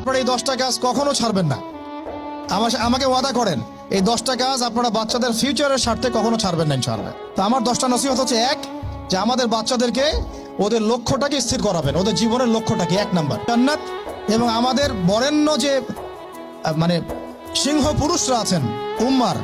আপনারা এই 10টা কাজ কখনো ছাড়বেন না। আমাকে ওয়াদা করেন এই 10টা কাজ আপনারা বাচ্চাদের ফিউচারের স্বার্থে কখনো ছাড়বেন না ইনশাআল্লাহ। তো আমার 10টা নসিহত হচ্ছে, এক, যে আমাদের বাচ্চাদেরকে ওদের লক্ষ্যটাকে স্থির করাবেন, ওদের জীবনের লক্ষ্যটাকে 1 নাম্বার জান্নাত। এবং আমাদের বরেণ্য যে মানে সিংহ পুরুষরা আছেন উম্মার,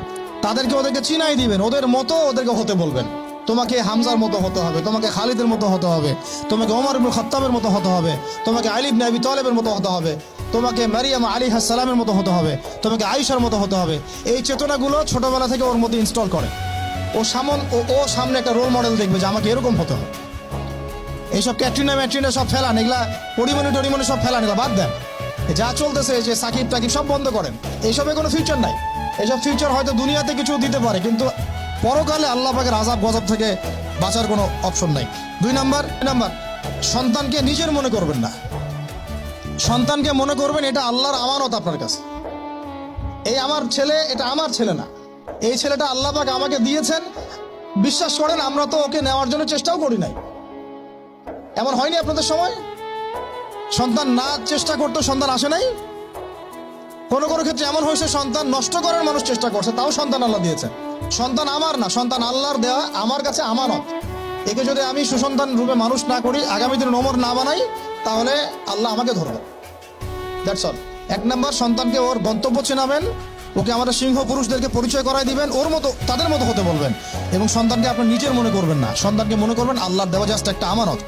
ওদেরকে চিনাই দিবেন, ওদের মতো ওদেরকে হতে বলবেন। তোমাকে হামজার মতো হতে হবে, তোমাকে খালিদের মতো হতে হবে, তোমাকে ওমর ইবনে খাত্তাবের মতো হতে হবে, তোমাকে আলী ইবনে আবি তালেবের মতো হতে হবে, তোমাকে মারিয়াম আলাইহিস সালামের মতো হতে হবে, তোমাকে আয়েশার মতো হতে হবে। এই চেতনাগুলো ছোটবেলা থেকে ওর মধ্যে ইনস্টল করে। ও সামনে একটা রোল মডেল দেখবে যে আমাকে এরকম হতে হবে। এইসব ক্যাটরিনা সব ফেলান, এগুলা পরিমণি সব ফেলান, এগুলা বাদ দেন। যা চলতেছে যে সাকিব টাকিব সব বন্ধ করেন, এইসবে কোনো ফিউচার নাই। এইসব ফিউচার হয়তো দুনিয়াতে কিছু দিতে পারে, কিন্তু পরকালে আল্লাহ পাকের আযাব গজব থেকে বাঁচার কোনো অপশন নাই। 2 নাম্বার, সন্তানকে নিজের মনে করবেন না। সন্তানকে মনে করবেন এটা আল্লাহর আমানত আপনার কাছে। এই আমার ছেলে, এটা আমার ছেলে না, এই ছেলেটা আল্লাহ পাক আমাকে দিয়েছেন। বিশ্বাস করেন আমরা তো ওকে নেওয়ার জন্য চেষ্টাও করি নাই। এমন হয়নি আপনাদের সময়? সন্তান না চেষ্টা করতো সন্তান আসে নাই? কোনো ক্ষেত্রে এমন হয়েছে সন্তান নষ্ট করার মানুষ চেষ্টা করছে, তাও সন্তান আল্লাহ দিয়েছেন। সন্তান আমার না, সন্তান আল্লাহর দেওয়া, আমার কাছে আমানত। একে যদি আমি সুসন্তান রূপে মানুষ না করি, আগামী দিনে ওমর না বানাই, তাহলে আল্লাহ আমাকে ধরবে। That's all. 1 নাম্বার, সন্তানকে ওর গন্তব্য চেনাবেন, ওকে আমাদের সিংহ পুরুষদেরকে পরিচয় করাই দিবেন, ওর মতো তাদের মতো হতে বলবেন। এবং সন্তানকে আপনি নিজের মনে করবেন না, সন্তানকে মনে করবেন আল্লাহর দেওয়া জাস্ট একটা আমানত।